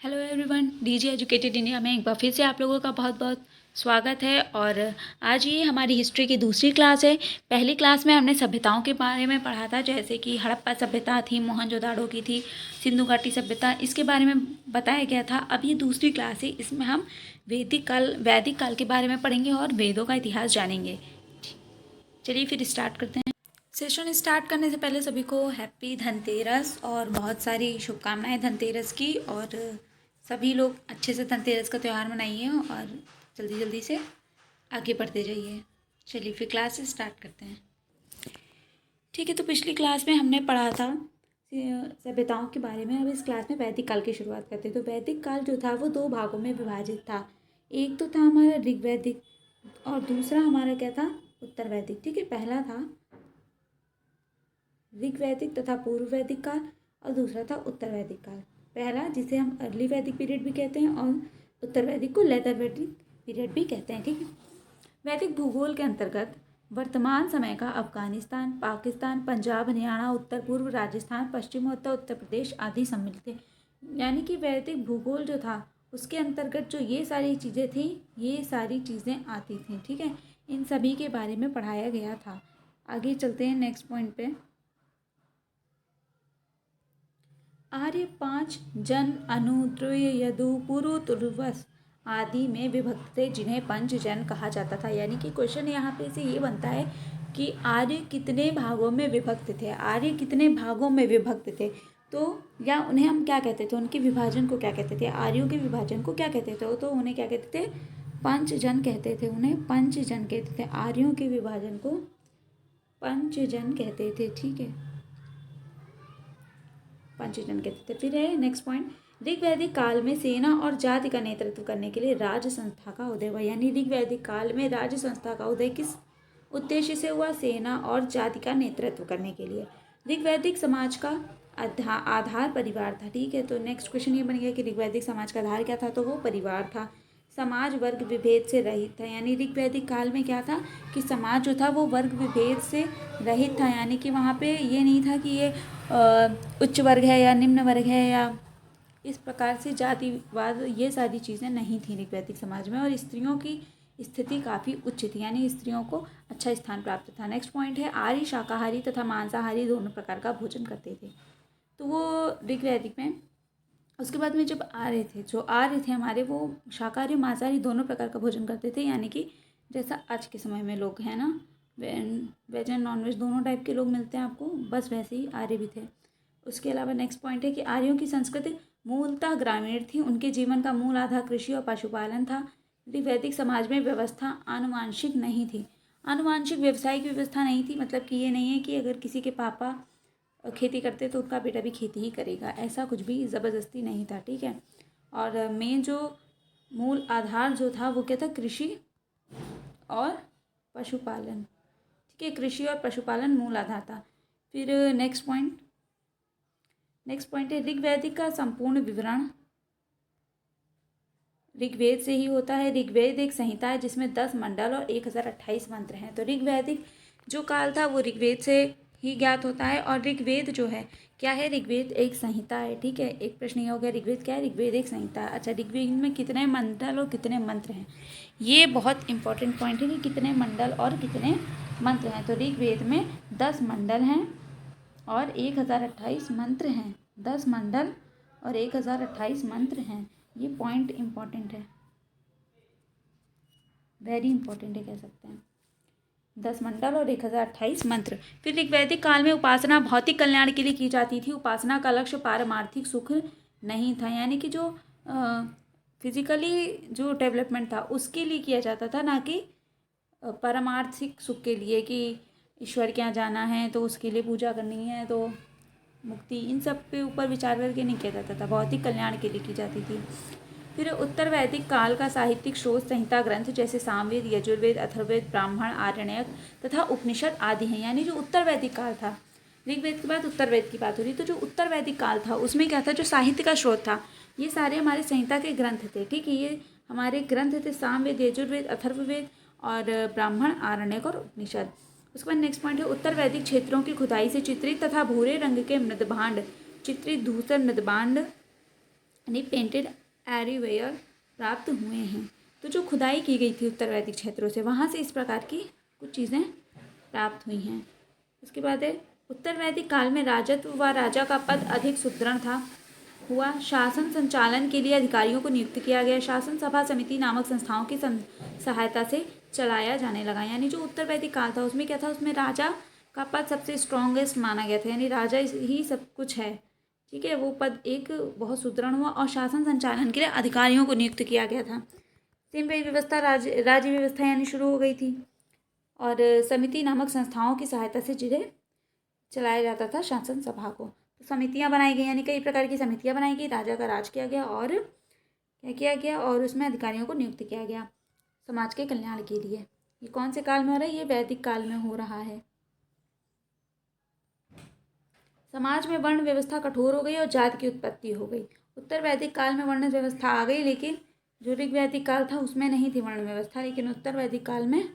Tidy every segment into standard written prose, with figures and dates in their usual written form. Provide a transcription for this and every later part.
Hello everyone, DG educated India में एक बार फिर से आप लोगों का बहुत बहुत स्वागत है। और आज ये हमारी हिस्ट्री की दूसरी क्लास है। पहली क्लास में हमने सभ्यताओं के बारे में पढ़ा था, जैसे कि हड़प्पा सभ्यता थी, मोहनजोदाड़ो की थी, सिंधु घाटी सभ्यता, इसके बारे में बताया गया था। अब ये दूसरी क्लास है, इसमें हम वैदिक काल के बारे में पढ़ेंगे और वेदों का इतिहास जानेंगे। चलिए फिर स्टार्ट करते हैं। सेशन स्टार्ट करने से पहले सभी को हैप्पी धनतेरस और बहुत सारी शुभकामनाएं धनतेरस की। और सभी लोग अच्छे से धनतेरस का त्यौहार मनाइए और जल्दी जल्दी से आगे बढ़ते जाइए। चलिए फिर क्लास स्टार्ट करते हैं। ठीक है, तो पिछली क्लास में हमने पढ़ा था सभ्यताओं के बारे में। अब इस क्लास में वैदिक काल की शुरुआत करते हैं। तो वैदिक काल जो था वो दो भागों में विभाजित था। एक तो था हमारा ऋग्वैदिक और दूसरा हमारा क्या था, उत्तर वैदिक। ठीक है, पहला था ऋग्वैदिक तथा पूर्व वैदिक काल और दूसरा था उत्तर वैदिक काल। पहला जिसे हम अर्ली वैदिक पीरियड भी कहते हैं और उत्तर वैदिक को लेटर वैदिक पीरियड भी कहते हैं। ठीक है, वैदिक भूगोल के अंतर्गत वर्तमान समय का अफगानिस्तान, पाकिस्तान, पंजाब, हरियाणा, उत्तर पूर्व राजस्थान, पश्चिमोत्तर उत्तर प्रदेश आदि सम्मिलित थे। यानी कि वैदिक भूगोल जो था उसके अंतर्गत जो ये सारी चीज़ें थी, ये सारी चीज़ें आती थी। ठीक है, इन सभी के बारे में पढ़ाया गया था। आगे चलते हैं नेक्स्ट पॉइंट पे। आर्य पांच जन अनुद्रय यदु पुरु तुर्वस आदि में विभक्त थे, जिन्हें पंच जन कहा जाता था। यानी कि क्वेश्चन यहाँ पे से ये बनता है कि आर्य कितने भागों में विभक्त थे, आर्य कितने भागों में विभक्त थे। तो या उन्हें हम क्या कहते थे, उनके विभाजन को क्या कहते थे, आर्यों के विभाजन को क्या कहते थे, तो उन्हें क्या कहते थे, पंच जन कहते थे। उन्हें पंच जन कहते थे, आर्यों के विभाजन को पंच जन कहते थे। ठीक है, पंचजन कहते थे। फिर है नेक्स्ट पॉइंट, ऋग्वैदिक काल में सेना और जाति का नेतृत्व करने के लिए राज संस्था का उदय हुआ। यानी ऋग्वैदिक काल में राज संस्था का उदय किस उद्देश्य से हुआ, सेना और जाति का नेतृत्व करने के लिए। ऋग्वैदिक समाज का आधार परिवार था। ठीक है, तो नेक्स्ट क्वेश्चन ये बन गया कि ऋग्वैदिक समाज का आधार क्या था, तो वो परिवार था। समाज वर्ग विभेद से रहित था। यानी ऋग्वैदिक काल में क्या था कि समाज जो था वो वर्ग विभेद से रहित था। यानी कि वहाँ पे ये नहीं था कि ये उच्च वर्ग है या निम्न वर्ग है या इस प्रकार से जातिवाद, ये सारी चीज़ें नहीं थी ऋग्वैदिक समाज में। और स्त्रियों की स्थिति काफ़ी उच्च थी, यानी स्त्रियों को अच्छा स्थान प्राप्त था। नेक्स्ट पॉइंट है, आर्य शाकाहारी तथा मांसाहारी दोनों प्रकार का भोजन करते थे। तो वो ऋग्वैदिक में, उसके बाद में जब आर्य थे हमारे, वो शाकाहारी मांसाहारी दोनों प्रकार का भोजन करते थे। यानी कि जैसा आज के समय में लोग हैं ना, वेज एंड नॉन वेज दोनों टाइप के लोग मिलते हैं आपको, बस वैसे ही आर्य भी थे। उसके अलावा नेक्स्ट पॉइंट है कि आर्यों की संस्कृति मूलतः ग्रामीण थी। उनके जीवन का मूल आधार कृषि और पशुपालन था। वैदिक समाज में व्यवस्था आनुवांशिक नहीं थी। आनुवांशिक व्यवसायिक व्यवस्था नहीं थी, मतलब कि ये नहीं है कि अगर किसी के पापा खेती करते तो उनका बेटा भी खेती ही करेगा, ऐसा कुछ भी ज़बरदस्ती नहीं था। ठीक है, और मेन जो मूल आधार जो था वो क्या था, कृषि और पशुपालन। ठीक है, कृषि और पशुपालन मूल आधार था। फिर नेक्स्ट पॉइंट है, ऋग्वैदिक का संपूर्ण विवरण ऋग्वेद से ही होता है। ऋग्वेद एक संहिता है जिसमें 10 मंडल और 1028 मंत्र हैं। तो ऋग्वैदिक जो काल था वो ऋग्वेद से ही ज्ञात होता है। और ऋग्वेद जो है क्या है, ऋग्वेद एक संहिता है। ठीक है, एक प्रश्न ये हो गया, ऋग्वेद क्या है, ऋग्वेद एक संहिता है। अच्छा, ऋग्वेद में कितने मंडल और कितने मंत्र हैं, ये बहुत इंपॉर्टेंट पॉइंट है कि कितने मंडल और कितने मंत्र हैं। तो ऋग्वेद में 10 मंडल हैं और 1028 मंत्र हैं। 10 मंडल और 1028 मंत्र हैं। ये पॉइंट इम्पॉर्टेंट है, वेरी इंपॉर्टेंट है कह सकते हैं। 10 मंडल और 1028 मंत्र। फिर ऋग्वैदिक काल में उपासना भौतिक कल्याण के लिए की जाती थी। उपासना का लक्ष्य पारमार्थिक सुख नहीं था। यानी कि जो फिजिकली जो डेवलपमेंट था उसके लिए किया जाता था, ना कि पारमार्थिक सुख के लिए कि ईश्वर के यहाँ जाना है तो उसके लिए पूजा करनी है तो मुक्ति, इन सब के ऊपर विचार करके नहीं किया जाता था, भौतिक कल्याण के लिए की जाती थी। फिर उत्तर वैदिक काल का साहित्यिक स्रोत संहिता ग्रंथ जैसे सामवेद, यजुर्वेद, अथर्ववेद, ब्राह्मण, आरण्यक तथा उपनिषद आदि हैं। यानी जो उत्तर वैदिक काल था, ऋग्वेद के बाद उत्तर वेद की बात हो रही, तो जो उत्तर वैदिक काल था उसमें क्या था, जो साहित्य का स्रोत था, ये सारे हमारे संहिता के ग्रंथ थे। ठीक है, ये हमारे ग्रंथ थे सामवेद, यजुर्वेद, अथर्ववेद और ब्राह्मण, आरण्यक और उपनिषद। उसके बाद नेक्स्ट पॉइंट है, उत्तर वैदिक क्षेत्रों की खुदाई से चित्रित तथा भूरे रंग के मृदभांड, चित्रित धूसर मृदभांड यानी पेंटेड एरीवेयर प्राप्त हुए हैं। तो जो खुदाई की गई थी उत्तर वैदिक क्षेत्रों से, वहाँ से इस प्रकार की कुछ चीज़ें प्राप्त हुई हैं। उसके बाद है उत्तर वैदिक काल में राजत्व व राजा का पद अधिक सुदृढ़ था हुआ। शासन संचालन के लिए अधिकारियों को नियुक्त किया गया। शासन सभा समिति नामक संस्थाओं की सहायता से चलाया जाने लगा। यानी जो उत्तर वैदिक काल था उसमें क्या था, उसमें राजा का पद सबसे स्ट्रॉन्गेस्ट माना गया था, यानी राजा ही सब कुछ है, ठीक है। वो पद एक बहुत सुदृढ़ हुआ और शासन संचालन के लिए अधिकारियों को नियुक्त किया गया था। सिंह व्यवस्था राज्य व्यवस्था यानी शुरू हो गई थी और समिति नामक संस्थाओं की सहायता से जिन्हें चलाया जाता था शासन सभा को। तो समितियां बनाई गई, यानी कई प्रकार की समितियां बनाई गई, राजा का राज किया गया और क्या किया गया, और उसमें अधिकारियों को नियुक्त किया गया समाज के कल्याण के लिए। ये कौन से काल में हो रहा है, ये वैदिक काल में हो रहा है। समाज में वर्ण व्यवस्था कठोर हो गई और जाति की उत्पत्ति हो गई। उत्तर वैदिक काल में वर्ण व्यवस्था आ गई, लेकिन जो ऋग वैदिक काल था उसमें नहीं थी वर्ण व्यवस्था, लेकिन उत्तर वैदिक काल में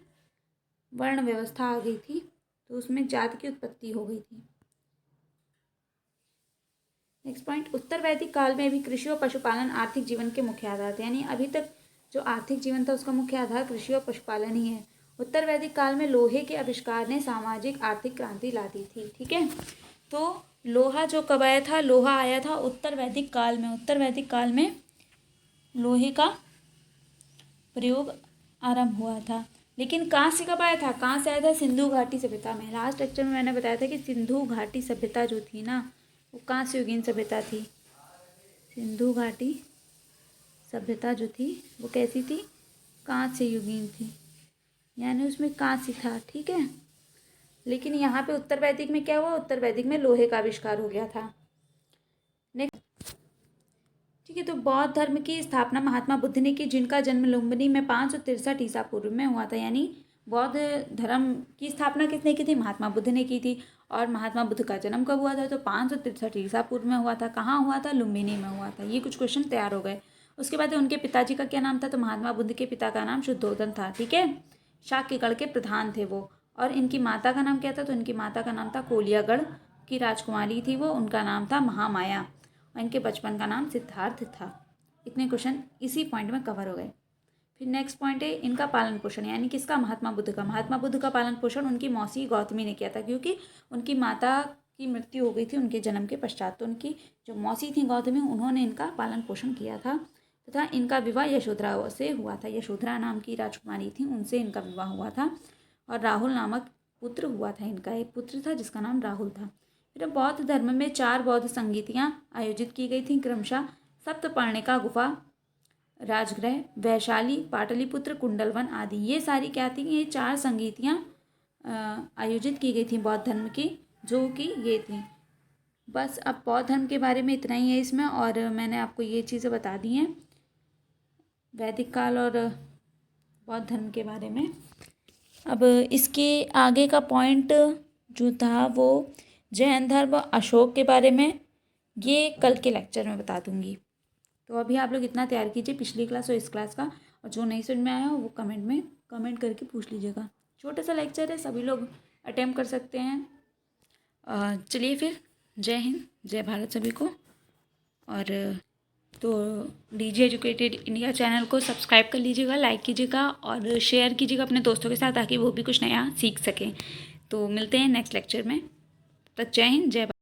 वर्ण व्यवस्था आ गई थी, तो उसमें जाति की उत्पत्ति हो गई थी। नेक्स्ट पॉइंट, उत्तर वैदिक काल में भी कृषि और पशुपालन आर्थिक जीवन के मुख्य आधार थे। यानी अभी तक जो आर्थिक जीवन था उसका मुख्य आधार कृषि और पशुपालन ही है। उत्तर वैदिक काल में लोहे के आविष्कार ने सामाजिक आर्थिक क्रांति ला दी थी, ठीक है। तो लोहा जो कब आया था, लोहा आया था उत्तर वैदिक काल में। उत्तर वैदिक काल में लोहे का प्रयोग आरंभ हुआ था। लेकिन कांस्य कब आया था, कांस्य आया था सिंधु घाटी सभ्यता में। लास्ट लेक्चर में मैंने बताया था कि सिंधु घाटी सभ्यता जो थी ना, वो कांस्य युगीन सभ्यता थी। सिंधु घाटी सभ्यता जो थी वो कैसी थी, कांस्य युगीन थी, यानी उसमें कांस्य था, ठीक है। लेकिन यहाँ पे उत्तर वैदिक में क्या हुआ, उत्तर वैदिक में लोहे का आविष्कार हो गया था। नेक्स्ट, ठीक है। तो बौद्ध धर्म की स्थापना महात्मा बुद्ध ने की, जिनका जन्म लुम्बिनी में 563 ईसा पूर्व में हुआ था। यानी बौद्ध धर्म की स्थापना किसने की थी, महात्मा बुद्ध ने की थी। और महात्मा बुद्ध का जन्म कब हुआ था, तो 563 ईसा पूर्व में हुआ था। कहाँ हुआ था, लुम्बिनी में हुआ था। ये कुछ क्वेश्चन तैयार हो गए। उसके बाद उनके पिताजी का क्या नाम था, तो महात्मा बुद्ध के पिता का नाम शुद्धोधन था, ठीक है। शाक्यगढ़ के प्रधान थे वो। और इनकी माता का नाम क्या था, तो इनकी माता का नाम था कोलियागढ़ की राजकुमारी थी वो, उनका नाम था महामाया। और इनके बचपन का नाम सिद्धार्थ था। इतने क्वेश्चन इसी पॉइंट में कवर हो गए। फिर नेक्स्ट पॉइंट है इनका पालन पोषण, यानी किसका, महात्मा बुद्ध का। महात्मा बुद्ध का पालन पोषण उनकी मौसी गौतमी ने किया था, क्योंकि उनकी माता की मृत्यु हो गई थी उनके जन्म के पश्चात। तो उनकी जो मौसी थी गौतमी, उन्होंने इनका पालन पोषण किया था तथा इनका विवाह यशोधरा से हुआ था। यशोधरा नाम की राजकुमारी थी, उनसे इनका विवाह हुआ था। और राहुल नामक पुत्र हुआ था इनका, एक पुत्र था जिसका नाम राहुल था। फिर बौद्ध धर्म में 4 बौद्ध संगीतियाँ आयोजित की गई थी, क्रमशः सप्तपर्णिका गुफा, राजगृह, वैशाली, पाटलिपुत्र, कुंडलवन आदि। ये सारी क्या थी, ये 4 संगीतियाँ आयोजित की गई थी बौद्ध धर्म की, जो कि ये थी। बस अब बौद्ध धर्म के बारे में इतना ही है इसमें, और मैंने आपको ये चीज़ें बता दी हैं वैदिक काल और बौद्ध धर्म के बारे में। अब इसके आगे का पॉइंट जो था वो जैन धर्म, अशोक के बारे में, ये कल के लेक्चर में बता दूंगी। तो अभी आप लोग इतना तैयार कीजिए पिछली क्लास और इस क्लास का, और जो नहीं समझ में आया हो वो कमेंट करके पूछ लीजिएगा। छोटा सा लेक्चर है, सभी लोग अटेम्प्ट कर सकते हैं। चलिए फिर, जय हिंद, जय भारत सभी को। और तो डीजी एजुकेटेड इंडिया चैनल को सब्सक्राइब कर लीजिएगा, लाइक कीजिएगा और शेयर कीजिएगा अपने दोस्तों के साथ, ताकि वो भी कुछ नया सीख सकें। तो मिलते हैं नेक्स्ट लेक्चर में, तब तक जय हिंद, जय भारत।